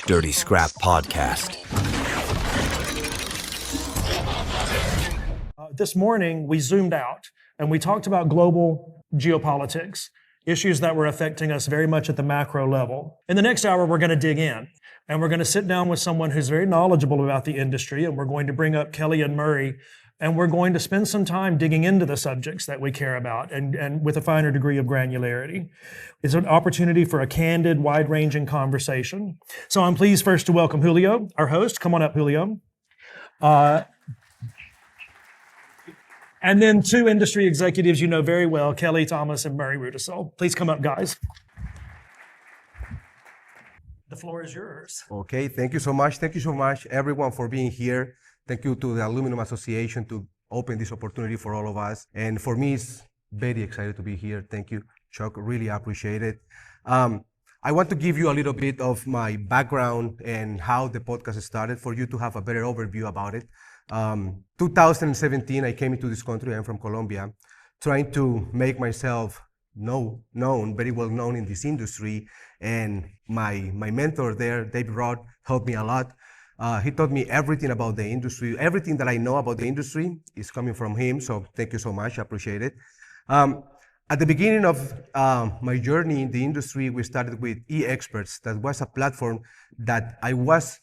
Dirty Scrap Podcast. This morning, we zoomed out and we talked about global geopolitics, issues that were affecting us very much at the macro level. In the next hour, we're going to dig in and we're going to sit down with someone who's very knowledgeable about the industry, and we're going to bring up Kelly and Murray, and we're going to spend some time digging into the subjects that we care about and with a finer degree of granularity. It's an opportunity for a candid, wide-ranging conversation. So I'm pleased first to welcome Julio, our host. Come on up, Julio. And then two industry executives you know very well, Kelly Thomas and Murray Rudisell. Please come up, guys. The floor is yours. Okay, thank you so much. Thank you so much, everyone, for being here. Thank you to the Aluminum Association to open this opportunity for all of us. And for me, it's very excited to be here. Thank you, Chuck. Really appreciate it. I want to give you a little bit of my background and how the podcast started for you to have a better overview about it. 2017, I came into this country. I'm from Colombia, trying to make myself very well known in this industry. And my mentor there, David Roth, helped me a lot. He taught me everything about the industry. Everything that I know about the industry is coming from him. So thank you so much. I appreciate it. At the beginning of my journey in the industry, we started with eExperts. That was a platform that I was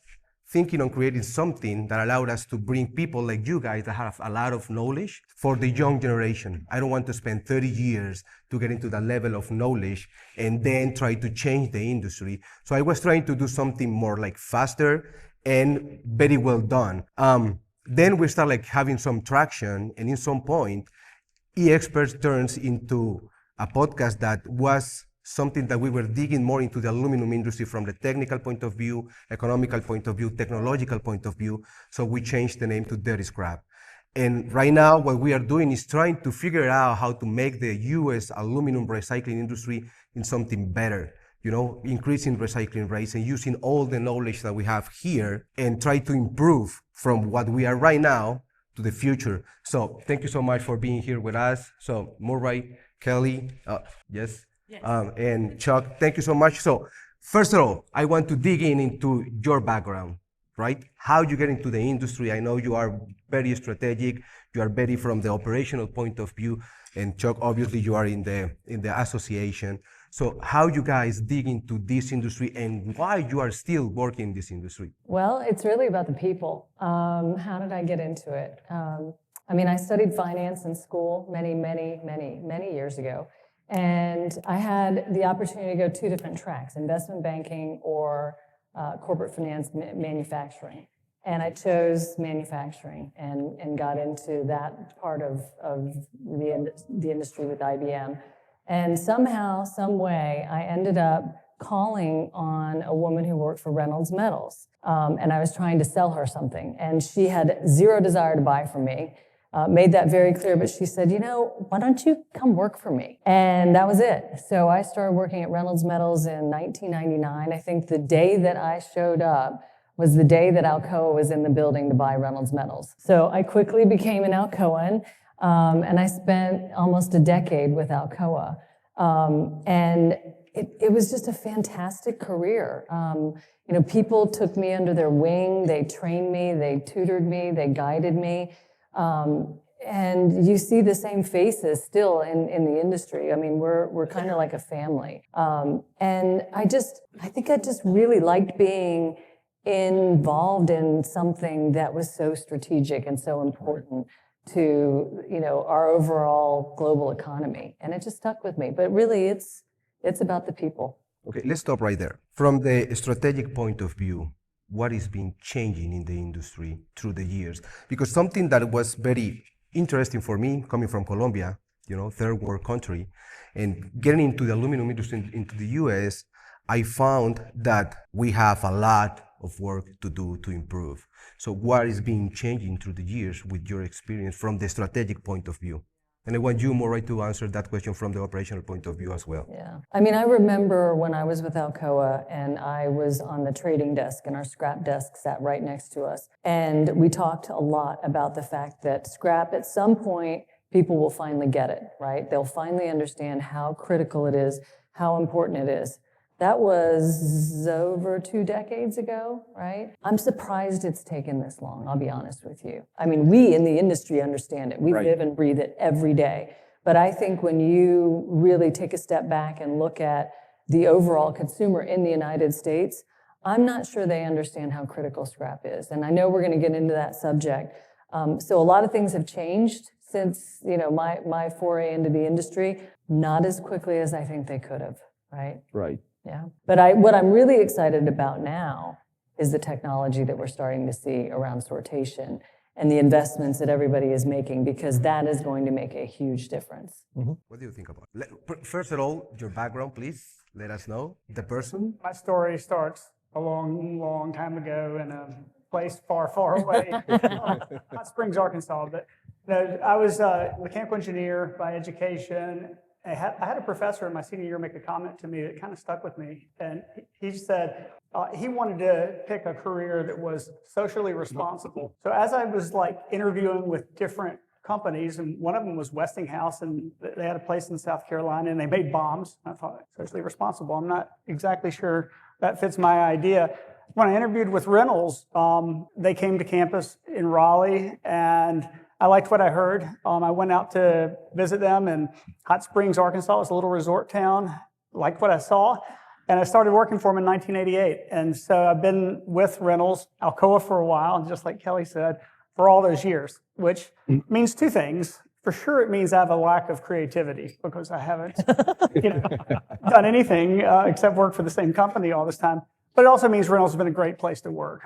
thinking on creating something that allowed us to bring people like you guys that have a lot of knowledge for the young generation. I don't want to spend 30 years to get into that level of knowledge and then try to change the industry. So I was trying to do something more like faster and very well done. Then we start having some traction, and in some point, eExperts turns into a podcast that was something that we were digging more into the aluminum industry from the technical point of view, economical point of view, technological point of view. So we changed the name to Dirty Scrap. And right now, what we are doing is trying to figure out how to make the US aluminum recycling industry in something better. Increasing recycling rates and using all the knowledge that we have here and try to improve from what we are right now to the future. So thank you so much for being here with us. So Murray, Kelly, yes. And Chuck, thank you so much. So first of all, I want to dig into your background, right? How you get into the industry. I know you are very strategic. You are very from the operational point of view. And Chuck, obviously you are in the association. So how you guys dig into this industry and why you are still working in this industry? Well, it's really about the people. How did I get into it? I studied finance in school many years ago. And I had the opportunity to go two different tracks, investment banking or corporate finance manufacturing. And I chose manufacturing and got into that part of the industry with IBM. And somehow, some way, I ended up calling on a woman who worked for Reynolds Metals. And I was trying to sell her something. And she had zero desire to buy from me. Made that very clear, but she said, why don't you come work for me? And that was it. So I started working at Reynolds Metals in 1999. I think the day that I showed up was the day that Alcoa was in the building to buy Reynolds Metals. So I quickly became an Alcoan, and I spent almost a decade with Alcoa. And it was just a fantastic career. People took me under their wing, they trained me, they tutored me, they guided me. And you see the same faces still in the industry. We're kind of like a family. And I think I just really liked being involved in something that was so strategic and so important to, our overall global economy. And it just stuck with me. But really, it's about the people. Okay, let's stop right there. From the strategic point of view, what is being changing in the industry through the years? Because something that was very interesting for me, coming from Colombia, third world country, and getting into the aluminum industry into the US, I found that we have a lot of work to do to improve. So what is being changing through the years with your experience from the strategic point of view? And I want you, Murray, to answer that question from the operational point of view as well. Yeah. I remember when I was with Alcoa and I was on the trading desk and our scrap desk sat right next to us. And we talked a lot about the fact that scrap at some point, people will finally get it, right? They'll finally understand how critical it is, how important it is. That was over 2 decades ago, right? I'm surprised it's taken this long, I'll be honest with you. I mean, we in the industry understand it. We live and breathe it every day. But I think when you really take a step back and look at the overall consumer in the United States, I'm not sure they understand how critical scrap is. And I know we're going to get into that subject. So a lot of things have changed since, my foray into the industry, not as quickly as I think they could have, right? Right. Yeah. But what I'm really excited about now is the technology that we're starting to see around sortation and the investments that everybody is making, because that is going to make a huge difference. Mm-hmm. What do you think about it? First of all, your background, please. Let us know the person. My story starts a long, long time ago in a place far, far away, Hot Springs, Arkansas. But I was a mechanical engineer by education. I had a professor in my senior year make a comment to me that kind of stuck with me. And he said he wanted to pick a career that was socially responsible. So as I was interviewing with different companies, and one of them was Westinghouse, and they had a place in South Carolina, and they made bombs. I thought, socially responsible. I'm not exactly sure that fits my idea. When I interviewed with Reynolds, they came to campus in Raleigh, and I liked what I heard. I went out to visit them in Hot Springs, Arkansas. It's a little resort town. Liked what I saw. And I started working for them in 1988. And so I've been with Reynolds, Alcoa for a while, and just like Kelly said, for all those years, which means two things. For sure, it means I have a lack of creativity because I haven't done anything except work for the same company all this time. But it also means Reynolds has been a great place to work.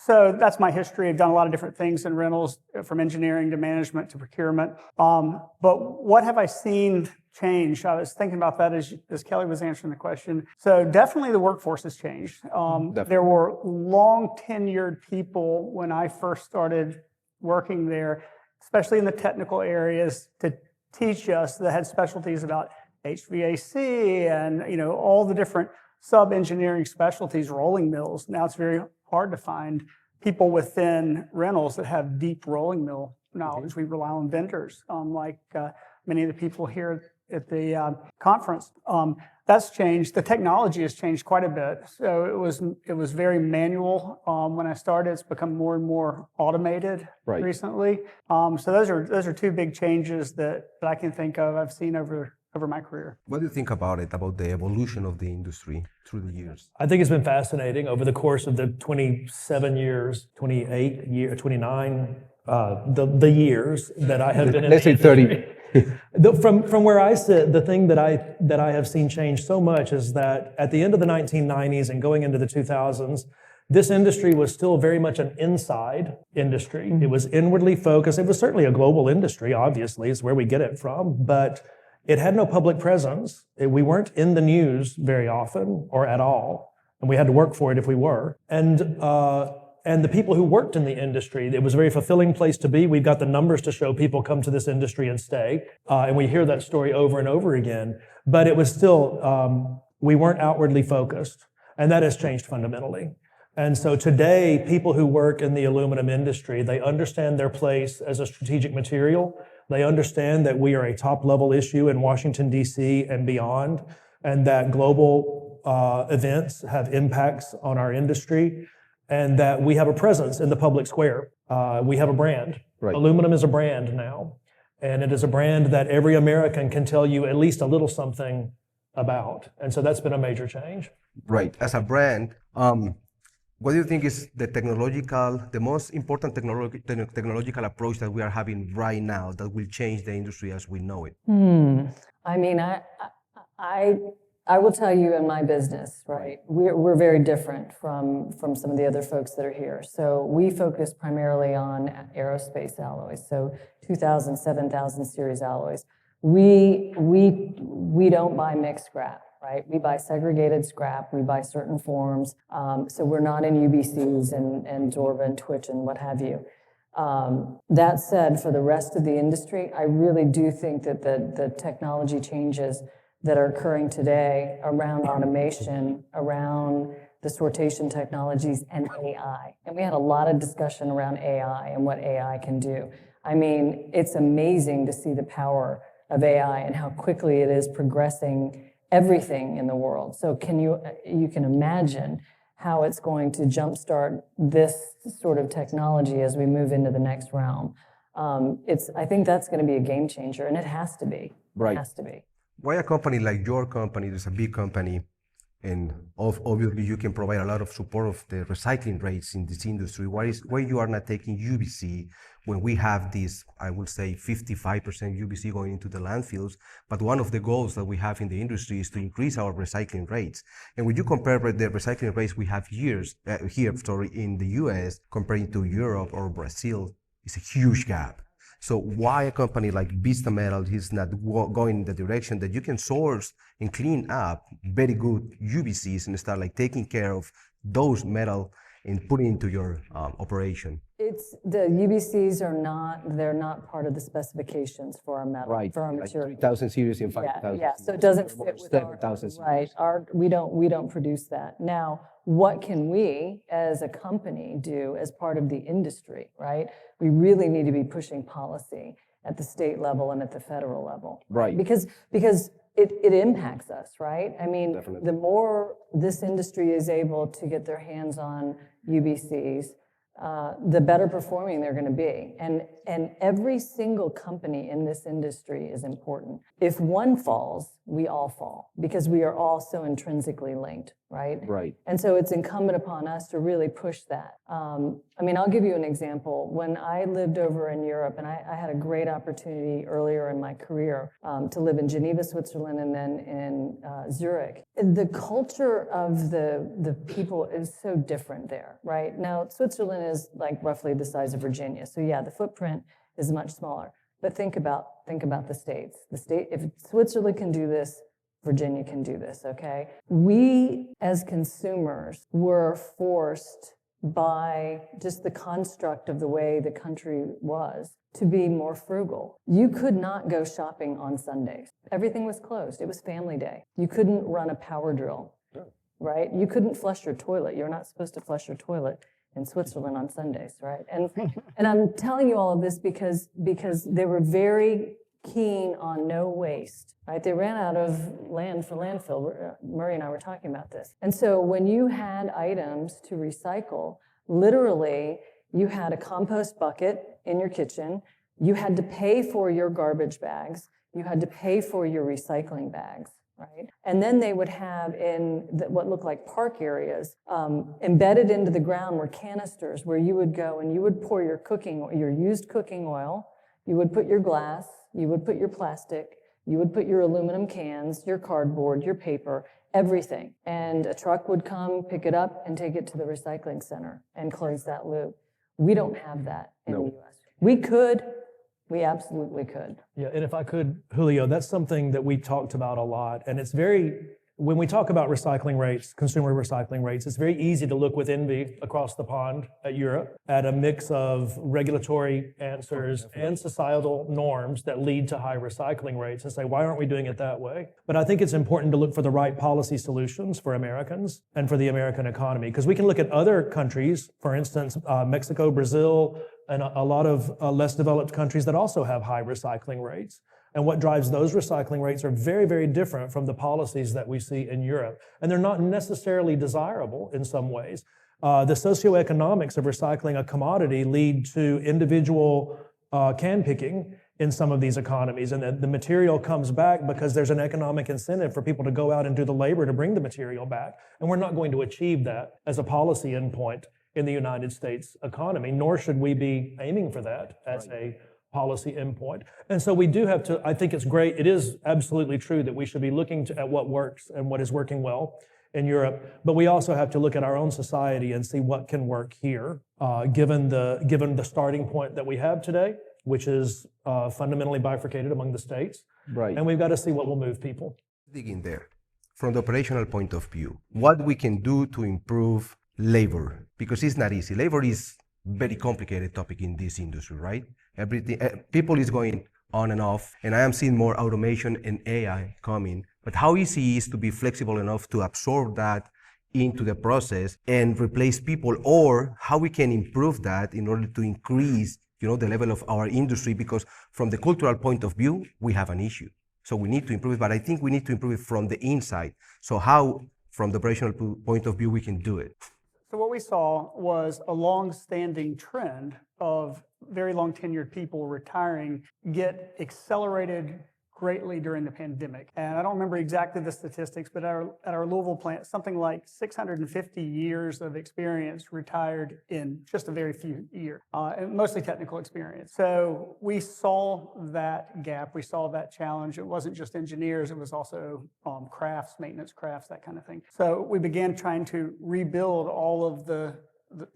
So that's my history. I've done a lot of different things in Reynolds, from engineering to management to procurement. But what have I seen change? I was thinking about that as Kelly was answering the question. So definitely the workforce has changed. There were long tenured people when I first started working there, especially in the technical areas, to teach us, that had specialties about HVAC and all the different sub-engineering specialties, rolling mills. Now it's very hard to find people within Reynolds that have deep rolling mill knowledge. We rely on vendors, like many of the people here at the conference. That's changed. The technology has changed quite a bit. So it was very manual when I started. It's become more and more automated recently. So those are two big changes that I can think of. I've seen over my career. What do you think about it, about the evolution of the industry through the years? I think it's been fascinating over the course of the 27 years, 28 years, 29, the years that I have been in. Let's say 30. From where I sit, the thing that I have seen change so much is that at the end of the 1990s and going into the 2000s, this industry was still very much an inside industry. It was inwardly focused. It was certainly a global industry, obviously, is where we get it from, but it had no public presence. We weren't in the news very often or at all, and we had to work for it if we were. And the people who worked in the industry, it was a very fulfilling place to be. We've got the numbers to show people come to this industry and stay, and we hear that story over and over again. But it was still, we weren't outwardly focused, and that has changed fundamentally. And so today, people who work in the aluminum industry, they understand their place as a strategic material. They understand that we are a top-level issue in Washington, D.C. and beyond, and that global events have impacts on our industry, and that we have a presence in the public square. We have a brand. Aluminum is a brand now, and it is a brand that every American can tell you at least a little something about. And so that's been a major change. Right. As a brand, what do you think is the most important technological approach that we are having right now that will change the industry as we know it? I mean, I will tell you in my business, right, we're very different from some of the other folks that are here. So we focus primarily on aerospace alloys, so 2000, 7000 series alloys. We don't buy mixed scrap. Right? We buy segregated scrap, we buy certain forms, so we're not in UBCs and Zorba and Twitch and what have you. That said, for the rest of the industry, I really do think that the technology changes that are occurring today around automation, around the sortation technologies and AI, and we had a lot of discussion around AI and what AI can do. I mean, it's amazing to see the power of AI and how quickly it is progressing everything in the world. So you can imagine how it's going to jumpstart this sort of technology as we move into the next realm. I think that's going to be a game changer, and it has to be. Right. It has to be. Why a company like your company, that's a big company, and obviously you can provide a lot of support of the recycling rates in this industry, why you are not taking UBC when we have this, I would say 55% UBC going into the landfills, but one of the goals that we have in the industry is to increase our recycling rates. And when you compare the recycling rates we have here in the US comparing to Europe or Brazil, it's a huge gap. So why a company like Vista Metal is not going in the direction that you can source and clean up very good UBCs and start like taking care of those metal and putting into your operation? The UBCs they're not part of the specifications for our metal, Right, for our like material. 3,000 series and 5,000. Yeah, so it doesn't fit with 7,000 series. right. We don't produce that. Now, what can we as a company do as part of the industry, right? We really need to be pushing policy at the state level and at the federal level. Right. Because it impacts us, right? I mean, Definitely. the more this industry is able to get their hands on UBCs, the better performing they're going to be. And every single company in this industry is important. If one falls, we all fall because we are all so intrinsically linked, right? Right. And so it's incumbent upon us to really push that. I mean, I'll give you an example. When I lived over in Europe, and I had a great opportunity earlier in my career to live in Geneva, Switzerland, and then in Zurich. The culture of the people is so different there, right? Now, Switzerland is like roughly the size of Virginia. So yeah, the footprint is much smaller. But think about the states. If Switzerland can do this, Virginia can do this, okay? We, as consumers, were forced by just the construct of the way the country was to be more frugal. You could not go shopping on Sundays. Everything was closed. It was family day. You couldn't run a power drill, right? You couldn't flush your toilet. You're not supposed to flush your toilet in Switzerland on Sundays, right? And I'm telling you all of this because they were very keen on no waste, right? They ran out of land for landfill. Murray and I were talking about this. And so when you had items to recycle, literally you had a compost bucket in your kitchen, you had to pay for your garbage bags, you had to pay for your recycling bags, right? And then they would have in what looked like park areas, embedded into the ground were canisters where you would go and you would pour your used cooking oil, you would put your glass, you would put your plastic, you would put your aluminum cans, your cardboard, your paper, everything. And a truck would come, pick it up, and take it to the recycling center and close that loop. We don't have that in the U.S. We could. We absolutely could. Yeah, and if I could, Julio, that's something that we talked about a lot. And it's when we talk about recycling rates, consumer recycling rates, it's very easy to look with envy across the pond at Europe at a mix of regulatory answers and societal norms that lead to high recycling rates and say, why aren't we doing it that way? But I think it's important to look for the right policy solutions for Americans and for the American economy. Because we can look at other countries, for instance, Mexico, Brazil, and a lot of less developed countries that also have high recycling rates. And what drives those recycling rates are very, very different from the policies that we see in Europe. And they're not necessarily desirable in some ways. The socioeconomics of recycling a commodity lead to individual can picking in some of these economies. And the material comes back because there's an economic incentive for people to go out and do the labor to bring the material back. And we're not going to achieve that as a policy endpoint in the United States economy, nor should we be aiming for that as a policy endpoint. And so we do have to, I think it's great, it is absolutely true that we should be looking at what works and what is working well in Europe, but we also have to look at our own society and see what can work here, given the starting point that we have today, which is fundamentally bifurcated among the states. Right. And we've got to see what will move people. Dig in there. From the operational point of view, what we can do to improve labor, because it's not easy. Labor is very complicated topic in this industry, right? Everything, people is going on and off, and I am seeing more automation and AI coming. But how easy is to be flexible enough to absorb that into the process and replace people, or how we can improve that in order to increase, the level of our industry? Because from the cultural point of view, we have an issue. So we need to improve it, but I think we need to improve it from the inside. So how, from the operational point of view, we can do it? So what we saw was a long-standing trend of very long tenured people retiring get accelerated greatly during the pandemic. And I don't remember exactly the statistics, but at our Louisville plant, something like 650 years of experience retired in just a very few years, and mostly technical experience. So we saw that gap, we saw that challenge. It wasn't just engineers, it was also crafts, maintenance crafts, that kind of thing. So we began trying to rebuild all of the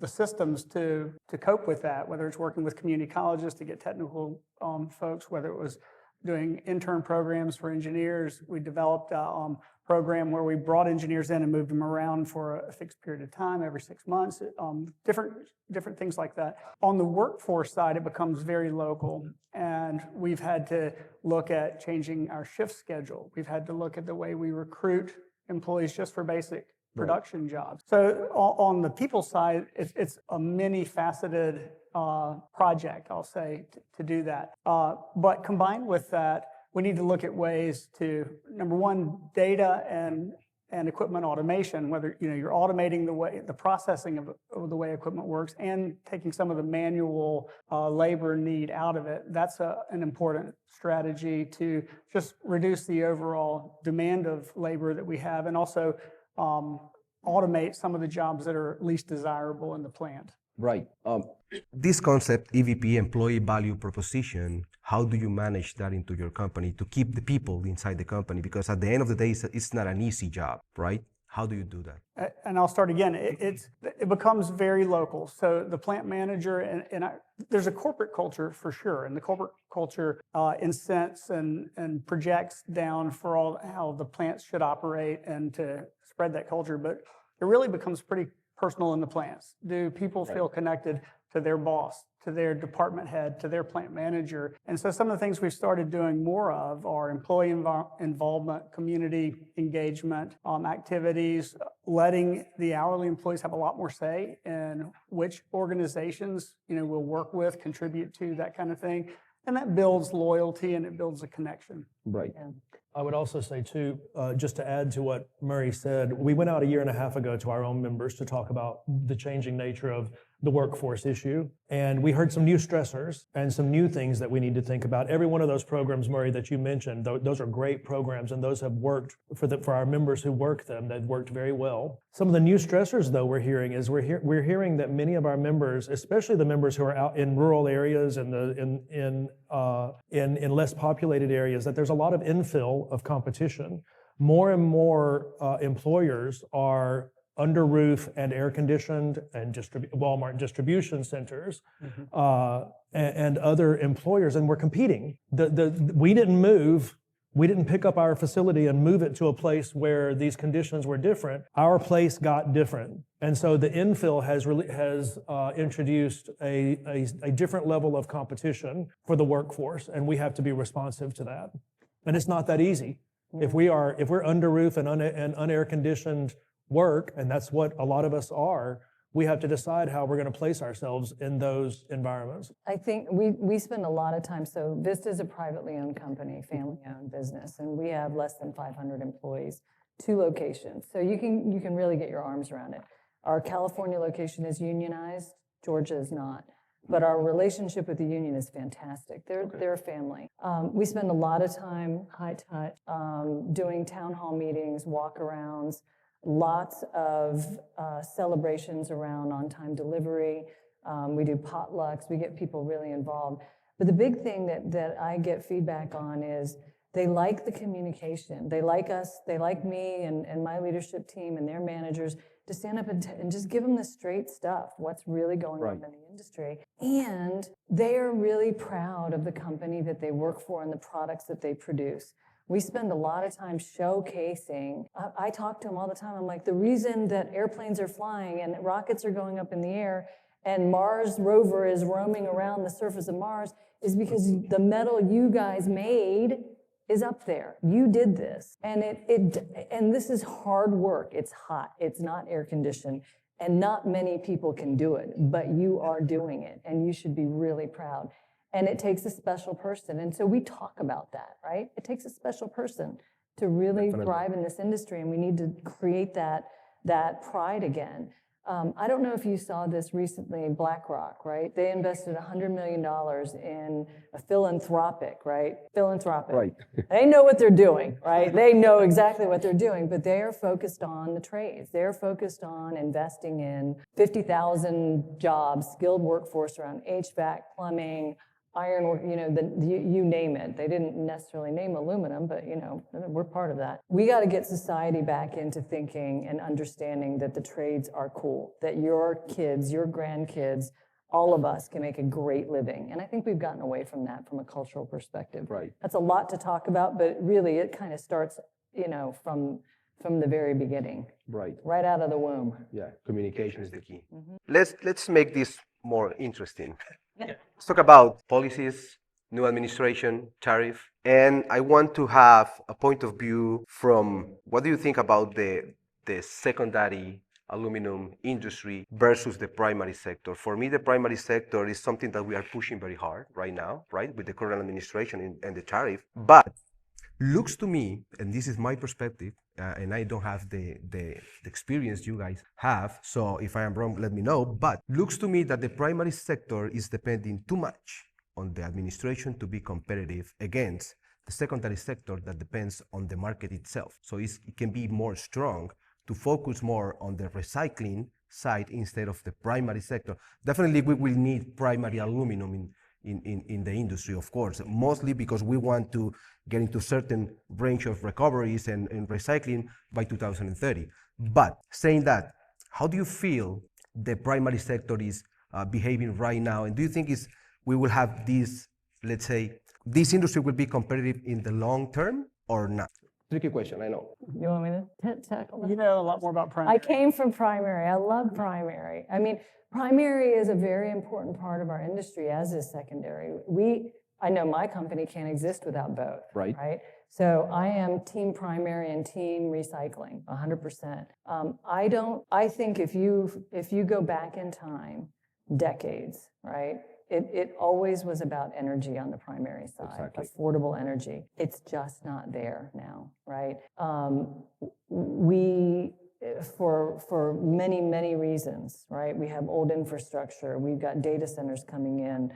systems to cope with that, whether it's working with community colleges to get technical folks, whether it was doing intern programs for engineers. We developed a program where we brought engineers in and moved them around for a fixed period of time, every 6 months, different things like that. On the workforce side, it becomes very local, and we've had to look at changing our shift schedule. We've had to look at the way we recruit employees just for basic production jobs. So on the people side, it's a many-faceted project, I'll say, to do that. But combined with that, we need to look at ways to, number one, data and equipment automation, whether you're automating the processing of the way equipment works and taking some of the manual labor need out of it. That's an important strategy to just reduce the overall demand of labor that we have, and also automate some of the jobs that are least desirable in the plant. Right. This concept, EVP, employee value proposition, how do you manage that into your company to keep the people inside the company? Because at the end of the day, it's not an easy job, right? How do you do that? And I'll start again. It becomes very local. So the plant manager there's a corporate culture for sure, and the corporate culture incents and projects down for how the plants should operate and to spread that culture. But it really becomes pretty personal in the plants. Do people feel connected to their boss, to their department head, to their plant manager? And so some of the things we've started doing more of are employee involvement, community engagement, activities, letting the hourly employees have a lot more say in which organizations we'll work with, contribute to, that kind of thing. And that builds loyalty and it builds a connection. Right. Yeah. I would also say too, just to add to what Murray said, we went out a year and a half ago to our own members to talk about the changing nature of the workforce issue. And we heard some new stressors and some new things that we need to think about. Every one of those programs, Murray, that you mentioned, those are great programs, and those have worked for our members who work them. They've worked very well. Some of the new stressors, though, we're hearing that many of our members, especially the members who are out in rural areas and in less populated areas, that there's a lot of infill of competition. More and more employers are under roof and air conditioned and Walmart distribution centers and other employers, and we're competing. We didn't move. We didn't pick up our facility and move it to a place where these conditions were different. Our place got different, and so the infill has introduced a different level of competition for the workforce, and we have to be responsive to that. And it's not that easy. If we're under roof and unair conditioned work, and that's what a lot of us are, we have to decide how we're going to place ourselves in those environments. I think we spend a lot of time, so Vista is a privately owned company, family-owned business, and we have less than 500 employees, 2 locations. So you can really get your arms around it. Our California location is unionized, Georgia is not. But our relationship with the union is fantastic. They're a family. We spend a lot of time, high touch, doing town hall meetings, walk-arounds, lots of celebrations around on-time delivery. We do potlucks. We get people really involved. But the big thing that I get feedback on is they like the communication. They like us. They like me and my leadership team and their managers to stand up and just give them the straight stuff, what's really going on in the industry. And they are really proud of the company that they work for and the products that they produce. We spend a lot of time showcasing. I talk to them all the time. I'm like, the reason that airplanes are flying and rockets are going up in the air and Mars rover is roaming around the surface of Mars is because the metal you guys made is up there. You did this. And and this is hard work. It's hot. It's not air conditioned. And not many people can do it, but you are doing it. And you should be really proud. And it takes a special person. And so we talk about that, right? It takes a special person to really thrive in this industry, and we need to create that pride again. I don't know if you saw this recently, BlackRock, right? They invested $100 million in a philanthropic, right? Philanthropic. Right. They know what they're doing, right? They know exactly what they're doing, but they are focused on the trades. They're focused on investing in 50,000 jobs, skilled workforce around HVAC, plumbing, ironwork, you name it. They didn't necessarily name aluminum, but we're part of that. We got to get society back into thinking and understanding that the trades are cool, that your kids, your grandkids, all of us can make a great living. And I think we've gotten away from that from a cultural perspective. Right. That's a lot to talk about, but really it kind of starts, from the very beginning. Right. Right out of the womb. Yeah, communication is the key. Let's make this more interesting. Let's talk about policies, new administration, tariff, and I want to have a point of view from what do you think about the secondary aluminum industry versus the primary sector. For me, the primary sector is something that we are pushing very hard right now, right, with the current administration and the tariff. But looks to me, and this is my perspective, and I don't have the experience you guys have, so if I am wrong, let me know, but looks to me that the primary sector is depending too much on the administration to be competitive against the secondary sector that depends on the market itself. So it can be more strong to focus more on the recycling side instead of the primary sector. Definitely we will need primary aluminum in the industry, of course, mostly because we want to get into certain range of recoveries and recycling by 2030. But saying that, how do you feel the primary sector is behaving right now? And do you think we will have this, let's say, this industry will be competitive in the long term or not? Tricky question, I know. You want me to tackle that? You know a lot more about primary. I came from primary. I love primary. I mean, primary is a very important part of our industry, as is secondary. I know my company can't exist without both. Right. So I am team primary and team recycling, 100%. I think if you go back in time, decades, right? It always was about energy on the primary side, Exactly. Affordable energy. It's just not there now, right? For many, many reasons, right? We have old infrastructure, we've got data centers coming in,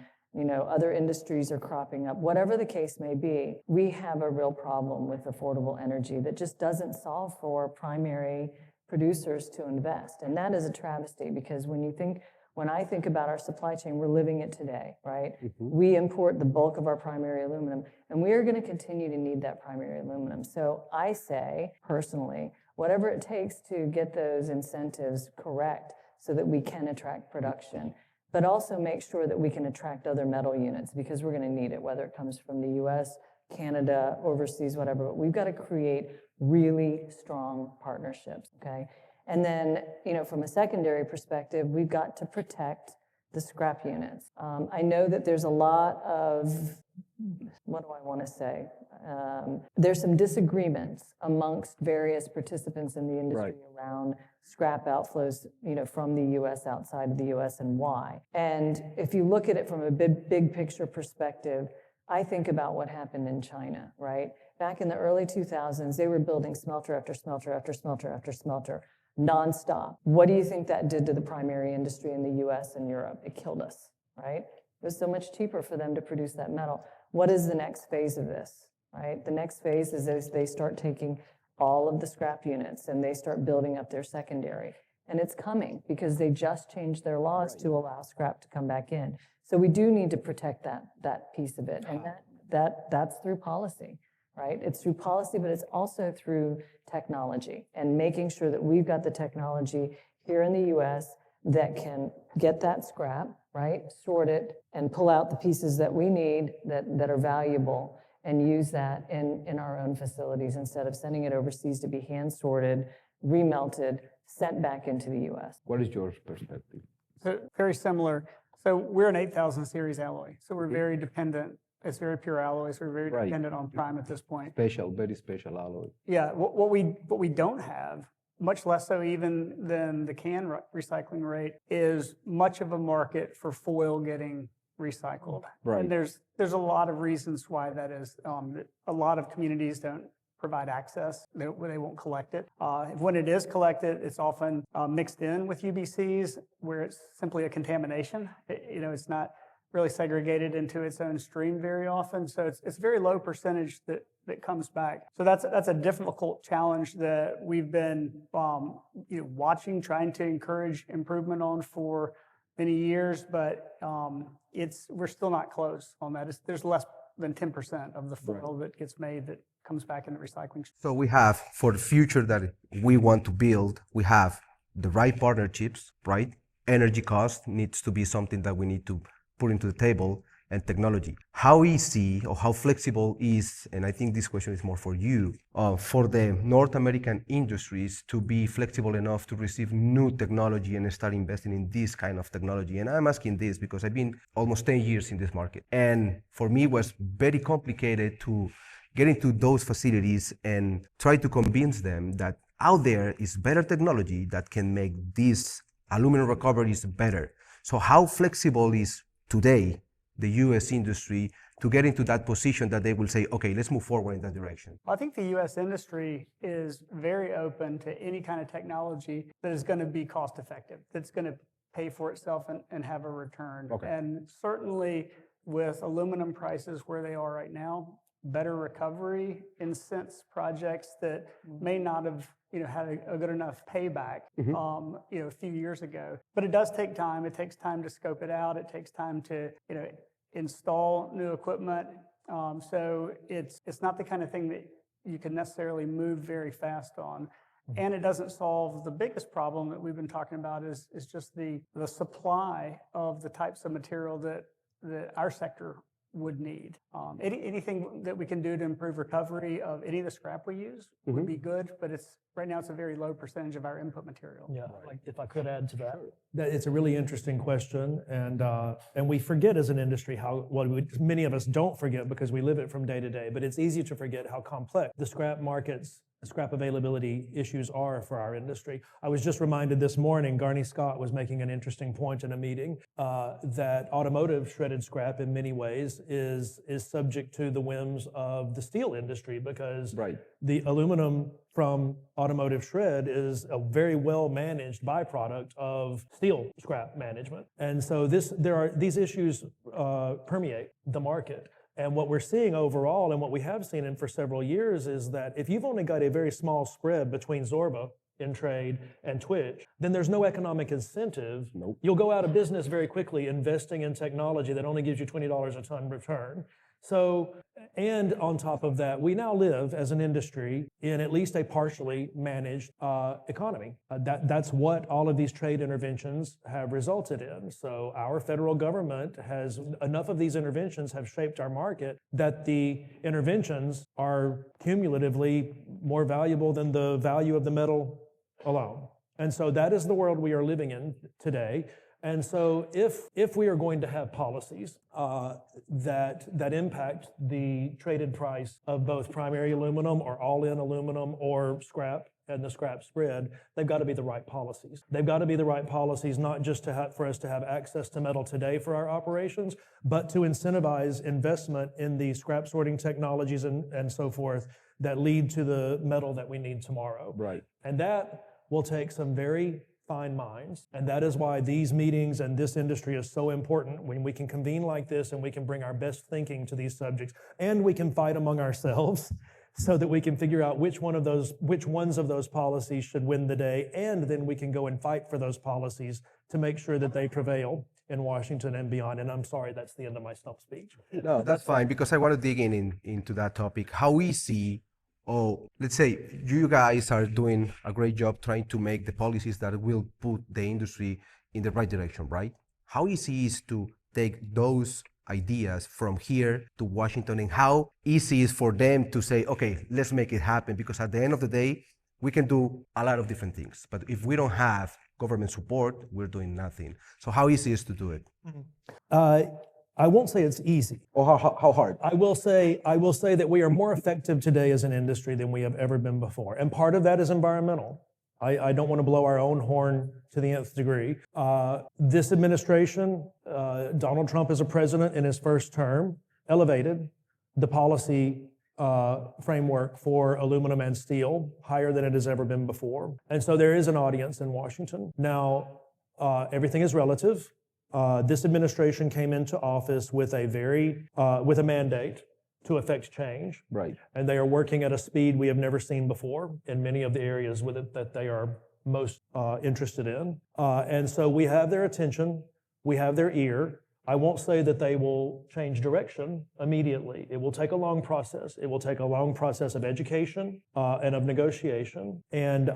other industries are cropping up. Whatever the case may be, we have a real problem with affordable energy that just doesn't solve for primary producers to invest. And that is a travesty, because when I think about our supply chain, we're living it today, right? We import the bulk of our primary aluminum, and we are going to continue to need that primary aluminum. So I say, personally, whatever it takes to get those incentives correct so that we can attract production, but also make sure that we can attract other metal units, because we're going to need it, whether it comes from the US, Canada, overseas, whatever. But we've got to create really strong partnerships, okay? And then, from a secondary perspective, we've got to protect the scrap units. I know that there's a lot of, what do I want to say? There's some disagreements amongst various participants in the industry around scrap outflows, from the U.S. outside of the U.S. and why. And if you look at it from a big picture perspective, I think about what happened in China, right? Back in the early 2000s, they were building smelter after smelter after smelter after smelter, nonstop. What do you think that did to the primary industry in the US and Europe? It killed us, right? It was so much cheaper for them to produce that metal. What is the next phase of this, right? The next phase is as they start taking all of the scrap units and they start building up their secondary. And it's coming because they just changed their laws to allow scrap to come back in. So we do need to protect that piece of it. And that's through policy. Right? It's through policy, but it's also through technology and making sure that we've got the technology here in the US that can get that scrap, right? Sort it and pull out the pieces that we need that are valuable and use that in our own facilities instead of sending it overseas to be hand sorted, remelted, sent back into the US. What is your perspective? So very similar. So we're an 8000 series alloy. So we're very dependent. It's very pure alloys. We're very dependent on prime at this point. Very special alloy. Yeah, what we don't have, much less so even than the can recycling rate, is much of a market for foil getting recycled. Right. And there's a lot of reasons why that is. A lot of communities don't provide access. They won't collect it. When it is collected, it's often mixed in with UBCs, where it's simply a contamination. It's not really segregated into its own stream very often. So it's very low percentage that comes back. So that's a difficult challenge that we've been watching, trying to encourage improvement on for many years, but we're still not close on that. There's less than 10% of the foil that gets made that comes back into recycling. So we have, for the future that we want to build, we have the right partnerships, right? Energy cost needs to be something that we need to put into the table, and technology. How easy or how flexible is, and I think this question is more for you, for the North American industries to be flexible enough to receive new technology and start investing in this kind of technology? And I'm asking this because I've been almost 10 years in this market. And for me, it was very complicated to get into those facilities and try to convince them that out there is better technology that can make these aluminum recoveries better. So how flexible is today the U.S. industry to get into that position that they will say, okay, let's move forward in that direction? I think the U.S. industry is very open to any kind of technology that is going to be cost effective, that's going to pay for itself and have a return. Okay. And certainly with aluminum prices where they are right now, better recovery incents projects that may not have had a good enough payback a few years ago. But it does take time. It takes time to scope it out. It takes time to install new equipment. So it's not the kind of thing that you can necessarily move very fast on. And it doesn't solve the biggest problem that we've been talking about is just the supply of the types of material that our sector would need. Anything that we can do to improve recovery of any of the scrap we use would be good, but right now it's a very low percentage of our input material. Yeah, like if I could add to that, it's a really interesting question, and we forget as an industry many of us don't forget because we live it from day to day, but it's easy to forget how complex the scrap markets, scrap availability issues are for our industry. I was just reminded this morning, Garney Scott was making an interesting point in a meeting that automotive shredded scrap in many ways is subject to the whims of the steel industry because the aluminum from automotive shred is a very well managed byproduct of steel scrap management. And so these issues permeate the market. And what we're seeing overall, and what we have seen for several years, is that if you've only got a very small spread between Zorba in trade and Twitch, then there's no economic incentive. Nope. You'll go out of business very quickly investing in technology that only gives you $20 a ton return. So, and on top of that, we now live as an industry in at least a partially managed economy. That's what all of these trade interventions have resulted in. So our federal government has, enough of these interventions have shaped our market that the interventions are cumulatively more valuable than the value of the metal alone. And so that is the world we are living in today. And so if we are going to have policies that impact the traded price of both primary aluminum or all-in aluminum or scrap and the scrap spread, they've got to be the right policies. They've got to be the right policies, not just for us to have access to metal today for our operations, but to incentivize investment in the scrap sorting technologies and so forth that lead to the metal that we need tomorrow. Right. And that will take some very fine minds. And that is why these meetings and this industry is so important, when we can convene like this and we can bring our best thinking to these subjects and we can fight among ourselves so that we can figure out which ones of those policies should win the day, and then we can go and fight for those policies to make sure that they prevail in Washington and beyond. And I'm sorry, that's the end of my stump speech. No, that's fine, because I want to dig into that topic. How easy, let's say you guys are doing a great job trying to make the policies that will put the industry in the right direction, right? How easy is to take those ideas from here to Washington, and how easy is for them to say, okay, let's make it happen? Because at the end of the day, we can do a lot of different things, but if we don't have government support, we're doing nothing. So how easy is to do it? I won't say it's easy. Or how hard? I will say that we are more effective today as an industry than we have ever been before. And part of that is environmental. I don't want to blow our own horn to the nth degree. This administration Donald Trump, as a president in his first term, elevated the policy framework for aluminum and steel higher than it has ever been before. And so there is an audience in Washington. Now, everything is relative. This administration came into office with a mandate to affect change. Right. And they are working at a speed we have never seen before in many of the areas with it that they are most interested in. And so we have their attention, we have their ear. I won't say that they will change direction immediately. It will take a long process. It will take a long process of education and of negotiation. And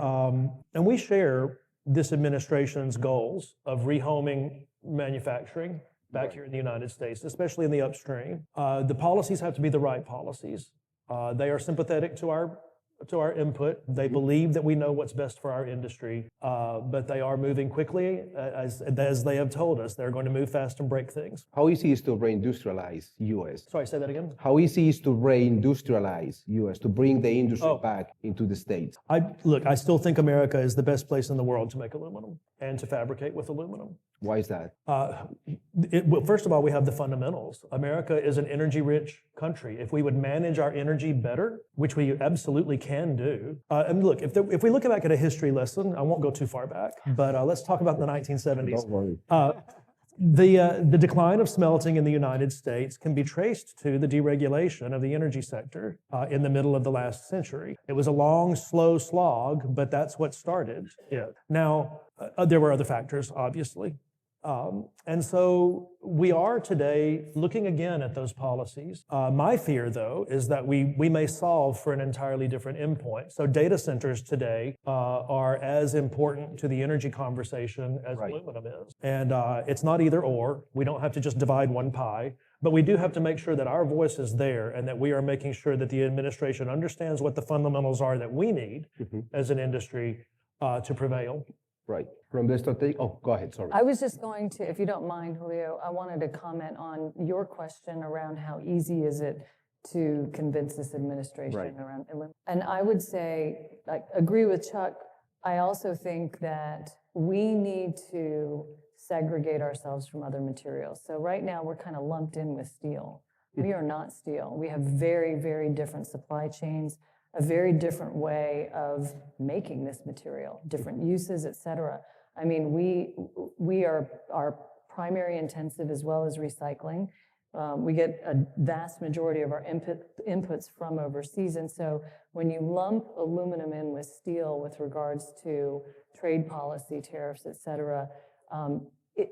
we share this administration's goals of rehoming manufacturing back here in the United States, especially in the upstream. The policies have to be the right policies. They are sympathetic to our input. They believe that we know what's best for our industry, but they are moving quickly, as they have told us. They're going to move fast and break things. How easy is to reindustrialize U.S.? Sorry, say that again? How easy is to reindustrialize U.S., to bring the industry back into the States? I still think America is the best place in the world to make aluminum and to fabricate with aluminum. Why is that? Well, first of all, we have the fundamentals. America is an energy-rich country. If we would manage our energy better, which we absolutely can do. And look, if we look back at a history lesson, I won't go too far back, but let's talk about the 1970s. Don't worry. The decline of smelting in the United States can be traced to the deregulation of the energy sector in the middle of the last century. It was a long, slow slog, but that's what started it. Now, there were other factors, obviously. And so we are today looking again at those policies. My fear, though, is that we may solve for an entirely different endpoint. So data centers today are as important to the energy conversation as aluminum is. And it's not either or. We don't have to just divide one pie. But we do have to make sure that our voice is there and that we are making sure that the administration understands what the fundamentals are that we need as an industry to prevail. Right. From the strategic, go ahead, sorry. I was just going to, if you don't mind, Julio, I wanted to comment on your question around how easy is it to convince this administration around aluminum. And I would say, I agree with Chuck. I also think that we need to segregate ourselves from other materials. So right now we're kind of lumped in with steel. We are not steel. We have very, very different supply chains, a very different way of making this material, different uses, et cetera. I mean, we are primary intensive as well as recycling. We get a vast majority of our inputs from overseas. And so when you lump aluminum in with steel with regards to trade policy, tariffs, et cetera,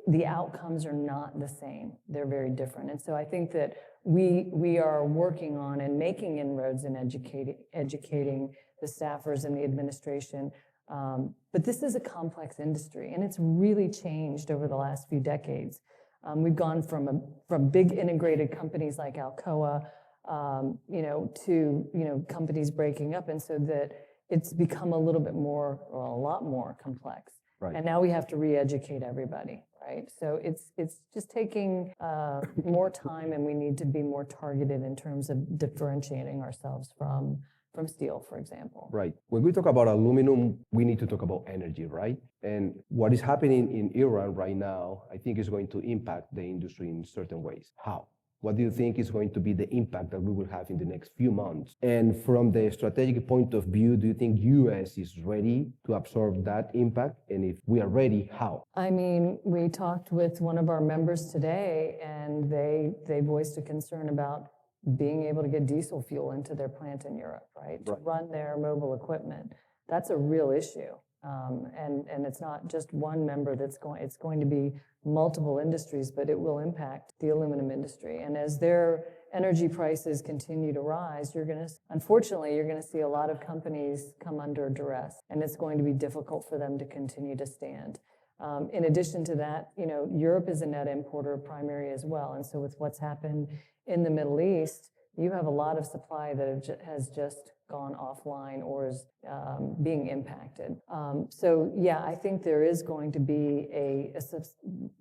the outcomes are not the same. They're very different. And so I think that we are working on and making inroads in educating the staffers and the administration. But this is a complex industry, and it's really changed over the last few decades. We've gone from big integrated companies like Alcoa, to companies breaking up, and so that it's become a little bit more, or a lot more complex. Right. And now we have to re-educate everybody, right? So it's just taking more time, and we need to be more targeted in terms of differentiating ourselves from steel, for example. Right. When we talk about aluminum, we need to talk about energy, right? And what is happening in Iran right now, I think is going to impact the industry in certain ways. How? What do you think is going to be the impact that we will have in the next few months? And from the strategic point of view, do you think U.S. is ready to absorb that impact? And if we are ready, how? I mean, we talked with one of our members today, and they voiced a concern about being able to get diesel fuel into their plant in Europe, right? To run their mobile equipment. That's a real issue. And it's not just one member it's going to be multiple industries, but it will impact the aluminum industry. And as their energy prices continue to rise, unfortunately, you're going to see a lot of companies come under duress, and it's going to be difficult for them to continue to stand. In addition to that, Europe is a net importer of primary as well. And so with what's happened in the Middle East, you have a lot of supply that has just gone offline or is being impacted. So yeah, I think there is going to be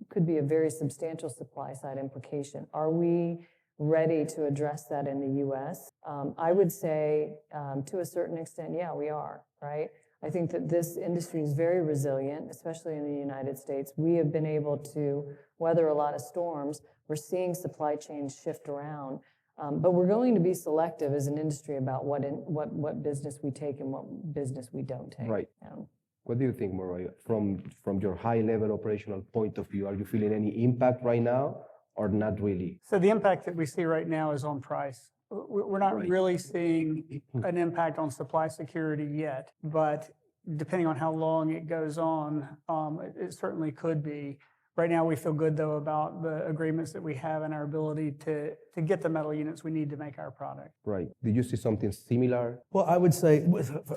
could be a very substantial supply side implication. Are we ready to address that in the U.S.? I would say to a certain extent, yeah, we are, right? I think that this industry is very resilient, especially in the United States. We have been able to weather a lot of storms. We're seeing supply chains shift around. But we're going to be selective as an industry about what business we take and what business we don't take. Right. What do you think, Mariah? From your high-level operational point of view, are you feeling any impact right now or not really? So the impact that we see right now is on price. We're not really seeing an impact on supply security yet, but depending on how long it goes on, it certainly could be. Right now, we feel good, though, about the agreements that we have and our ability to get the metal units we need to make our product. Right. Did you see something similar? Well, I would say,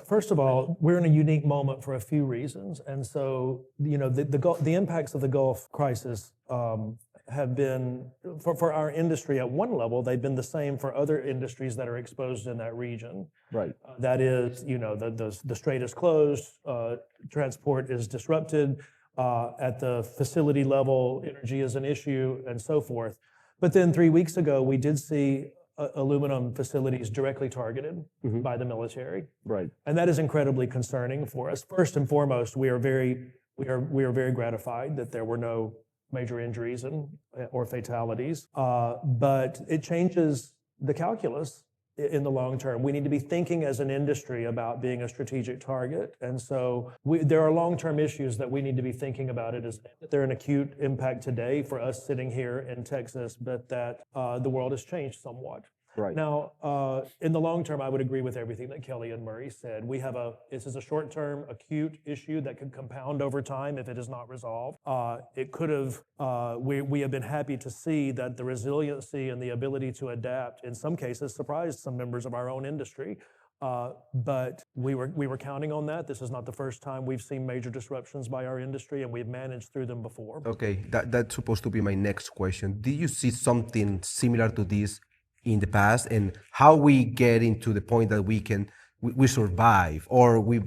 first of all, we're in a unique moment for a few reasons. And so, the impacts of the Gulf crisis have been, for our industry at one level, they've been the same for other industries that are exposed in that region. Right. That is, the strait is closed, transport is disrupted. At the facility level, energy is an issue, and so forth. But then 3 weeks ago, we did see aluminum facilities directly targeted by the military. Right. And that is incredibly concerning for us. First and foremost, we are very gratified that there were no major injuries or fatalities. But it changes the calculus in the long term. We need to be thinking as an industry about being a strategic target. And so there are long-term issues that we need to be thinking about it as they're an acute impact today for us sitting here in Texas, but that the world has changed somewhat. Right. Now, in the long term, I would agree with everything that Kelly and Murray said. This is a short-term acute issue that could compound over time if it is not resolved. It could have, we have been happy to see that the resiliency and the ability to adapt, in some cases, surprised some members of our own industry. But we were counting on that. This is not the first time we've seen major disruptions by our industry, and we've managed through them before. Okay, that's supposed to be my next question. Do you see something similar to this in the past, and how we get into the point that we survive, or we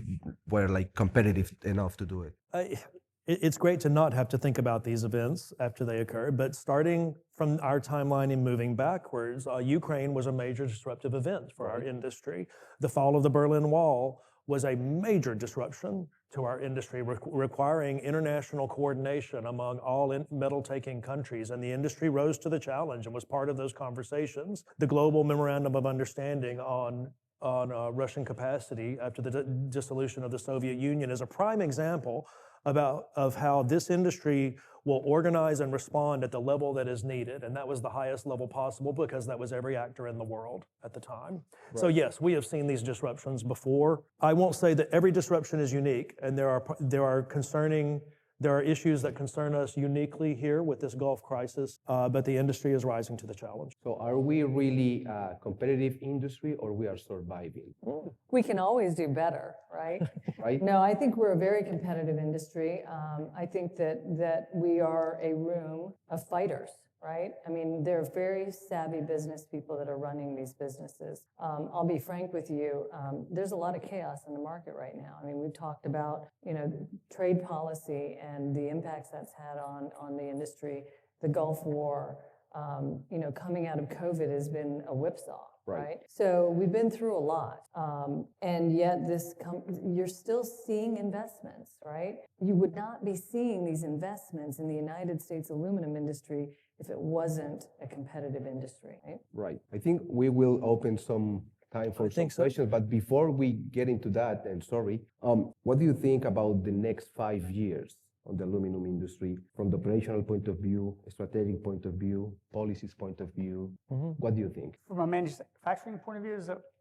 were like competitive enough to do it? It's great to not have to think about these events after they occur, but starting from our timeline and moving backwards, Ukraine was a major disruptive event for our industry. The fall of the Berlin Wall was a major disruption to our industry, requiring international coordination among all metal-taking countries, and the industry rose to the challenge and was part of those conversations. The global memorandum of understanding on Russian capacity after the dissolution of the Soviet Union is a prime example of how this industry will organize and respond at the level that is needed. And that was the highest level possible because that was every actor in the world at the time. Right. So yes, we have seen these disruptions before. I won't say that every disruption is unique, and there are issues that concern us uniquely here with this Gulf crisis, but the industry is rising to the challenge. So are we really a competitive industry, or we are surviving? We can always do better, right? Right? No, I think we're a very competitive industry. I think that we are a room of fighters, right? I mean, they're very savvy business people that are running these businesses. I'll be frank with you, there's a lot of chaos in the market right now. I mean, we've talked about, trade policy and the impacts that's had on the industry. The Gulf War, coming out of COVID has been a whipsaw. Right. So we've been through a lot, and yet you're still seeing investments, right? You would not be seeing these investments in the United States aluminum industry if it wasn't a competitive industry, right? Right. I think we will open some time for some questions, but before we get into that, and sorry, what do you think about the next 5 years on the aluminum industry from the operational point of view, strategic point of view, policies point of view? What do you think? From a manufacturing point of view,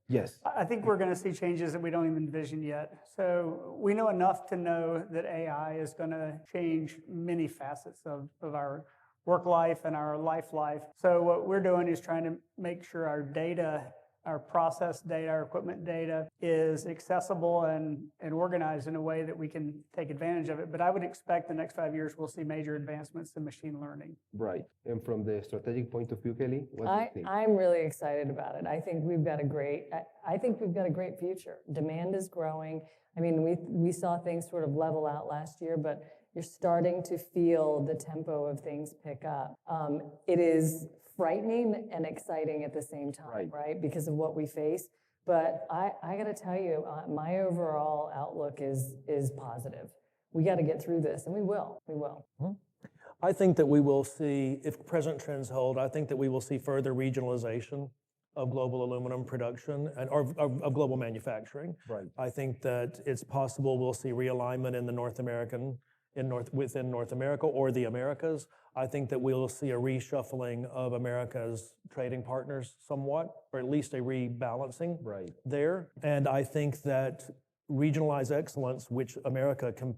Yes. I think we're going to see changes that we don't even envision yet. So we know enough to know that AI is going to change many facets of our work life and our life. So what we're doing is trying to make sure our data, our process data, our equipment data is accessible and organized in a way that we can take advantage of it. But I would expect the next 5 years we'll see major advancements in machine learning. Right. And from the strategic point of view, Kelly, what do you think? I'm really excited about it. I think we've got a great future. Demand is growing. I mean, we saw things sort of level out last year, but you're starting to feel the tempo of things pick up. It is frightening and exciting at the same time, right? Because of what we face. But I got to tell you, my overall outlook is positive. We got to get through this, and we will. We will. I think that we will see, if present trends hold, I think that we will see further regionalization of global aluminum production or of global manufacturing. Right. I think that it's possible we'll see realignment in the within North America or the Americas. I think that we'll see a reshuffling of America's trading partners somewhat, or at least a rebalancing there. And I think that regionalized excellence, which the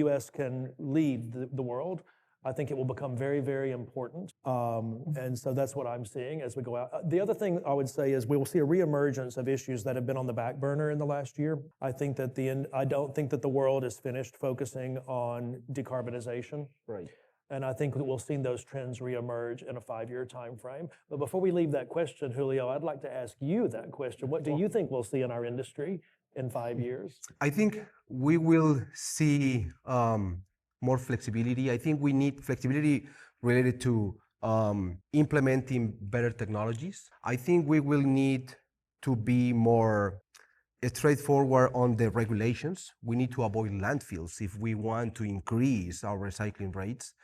U.S. can lead the world, I think it will become very, very important. And so that's what I'm seeing as we go out. The other thing I would say is we will see a reemergence of issues that have been on the back burner in the last year. I don't think that the world is finished focusing on decarbonization. Right. And I think that we'll see those trends reemerge in a 5-year time frame. But before we leave that question, Julio, I'd like to ask you that question. What do you think we'll see in our industry in 5 years? I think we will see more flexibility. I think we need flexibility related to implementing better technologies. I think we will need to be more straightforward on the regulations. We need to avoid landfills if we want to increase our recycling rates.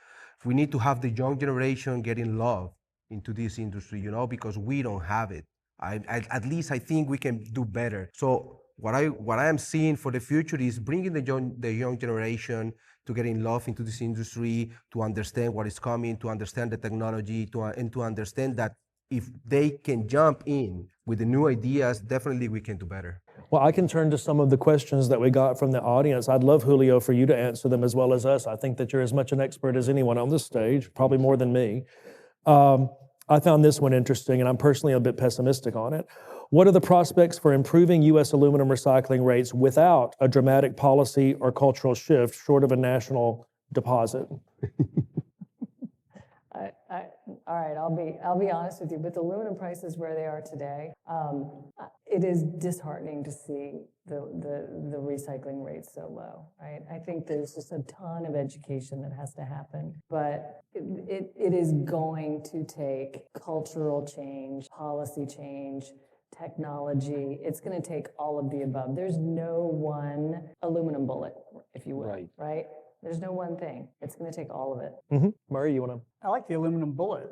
We need to have the young generation getting love into this industry, because we don't have it. At least I think we can do better. So what I am seeing for the future is bringing the young generation to get in love into this industry, to understand what is coming, to understand the technology, and to understand that if they can jump in with the new ideas, definitely we can do better. Well, I can turn to some of the questions that we got from the audience. I'd love, Julio, for you to answer them as well as us. I think that you're as much an expert as anyone on this stage, probably more than me. I found this one interesting, and I'm personally a bit pessimistic on it. What are the prospects for improving U.S. aluminum recycling rates without a dramatic policy or cultural shift short of a national deposit? All right, I'll be honest with you. With aluminum prices where they are today, it is disheartening to see the recycling rates so low. Right? I think there's just a ton of education that has to happen, but it is going to take cultural change, policy change, technology. It's going to take all of the above. There's no one aluminum bullet, if you will. Right? There's no one thing. It's going to take all of it. Mm-hmm. Murray, you want to? I like the aluminum bullet.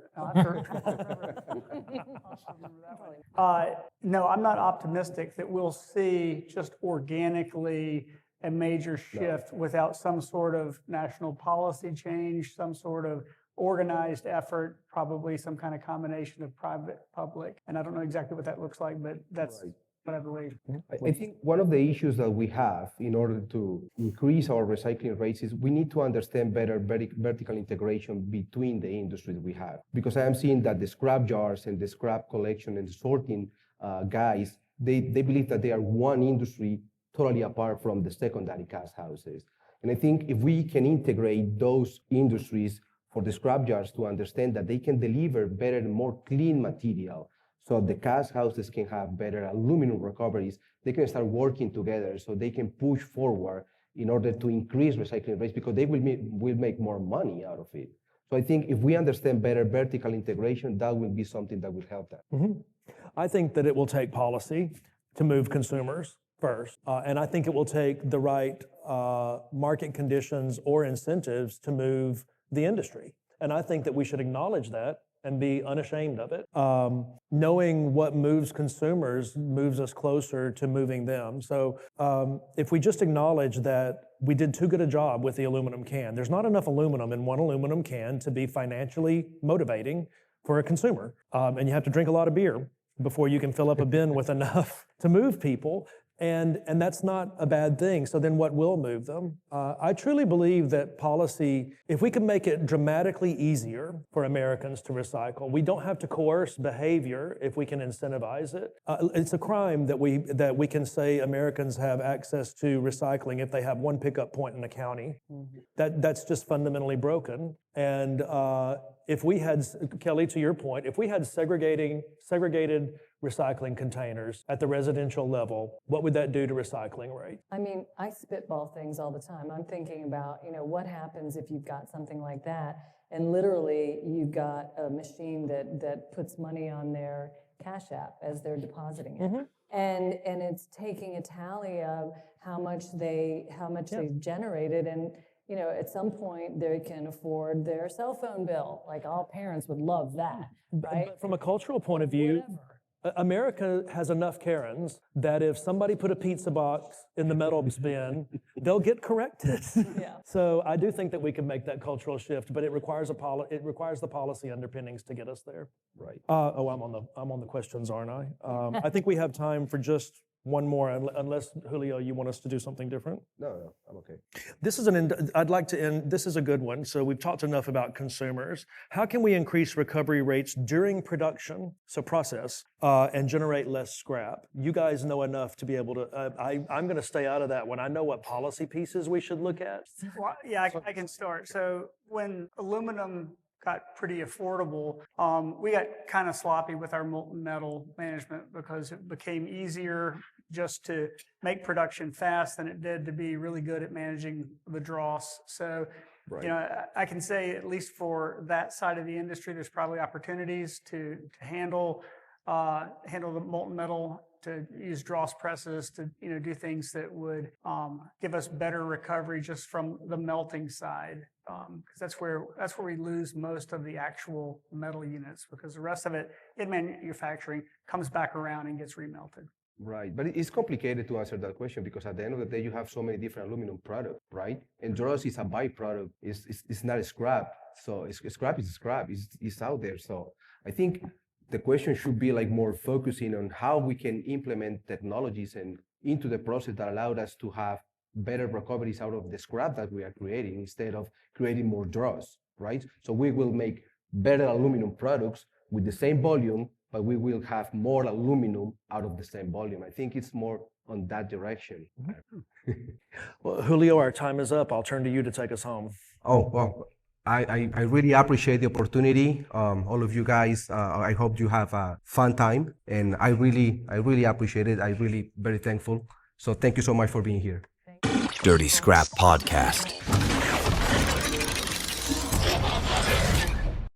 No, I'm not optimistic that we'll see just organically a major shift without some sort of national policy change, some sort of organized effort, probably some kind of combination of private, public. And I don't know exactly what that looks like, but that's what I believe. I think one of the issues that we have in order to increase our recycling rates is we need to understand better vertical integration between the industries we have. Because I am seeing that the scrap jars and the scrap collection and sorting guys, they believe that they are one industry totally apart from the secondary cast houses. And I think if we can integrate those industries for the scrap jars to understand that they can deliver better and more clean material, so the cast houses can have better aluminum recoveries, they can start working together so they can push forward in order to increase recycling rates because they will make more money out of it. So I think if we understand better vertical integration, that will be something that will help that. Mm-hmm. I think that it will take policy to move consumers first, and I think it will take the right market conditions or incentives to move the industry. And I think that we should acknowledge that and be unashamed of it. Knowing what moves consumers moves us closer to moving them. So if we just acknowledge that we did too good a job with the aluminum can, there's not enough aluminum in one aluminum can to be financially motivating for a consumer. And you have to drink a lot of beer before you can fill up a bin with enough to move people. And that's not a bad thing. So then what will move them? I truly believe that policy, if we can make it dramatically easier for Americans to recycle, we don't have to coerce behavior if we can incentivize it. It's a crime that we can say Americans have access to recycling if they have one pickup point in a county. Mm-hmm. That's just fundamentally broken. And if we had, Kelly, to your point, if we had segregated recycling containers at the residential level, what would that do to recycling rate? I mean, I spitball things all the time. I'm thinking about, what happens if you've got something like that, and literally you've got a machine that puts money on their Cash App as they're depositing it. Mm-hmm. and it's taking a tally of how much they've generated, and at some point they can afford their cell phone bill. Like all parents would love that, right? But from a cultural point of view, America has enough Karens that if somebody put a pizza box in the metal bin, they'll get corrected. Yeah. So I do think that we can make that cultural shift, but it requires the policy underpinnings to get us there. Right. I'm on the questions, aren't I? I think we have time for just one more, unless Julio, you want us to do something different. No, I'm okay. I'd like to end. This is a good one. So we've talked enough about consumers. How can we increase recovery rates during production, so process, and generate less scrap? You guys know enough to be able to. I'm going to stay out of that one. I know what policy pieces we should look at. Well, yeah, I can start. So when aluminum got pretty affordable, we got kind of sloppy with our molten metal management because it became easier just to make production fast than it did to be really good at managing the dross. So, I can say at least for that side of the industry, there's probably opportunities to handle the molten metal, to use dross presses, to do things that would give us better recovery just from the melting side, because that's where we lose most of the actual metal units, because the rest of it in manufacturing comes back around and gets remelted. Right, but it's complicated to answer that question because at the end of the day, you have so many different aluminum products, right? And dross is a byproduct. It's not a scrap. So scrap is scrap. It's out there. So I think the question should be like more focusing on how we can implement technologies and into the process that allowed us to have better recoveries out of the scrap that we are creating instead of creating more dross, right? So we will make better aluminum products with the same volume, but we will have more aluminum out of the same volume. I think it's more on that direction. Well, Julio, our time is up. I'll turn to you to take us home. Oh, well, I really appreciate the opportunity. All of you guys, I hope you have a fun time, and I really appreciate it. I'm really very thankful. So thank you so much for being here. Dirty Scrap Podcast.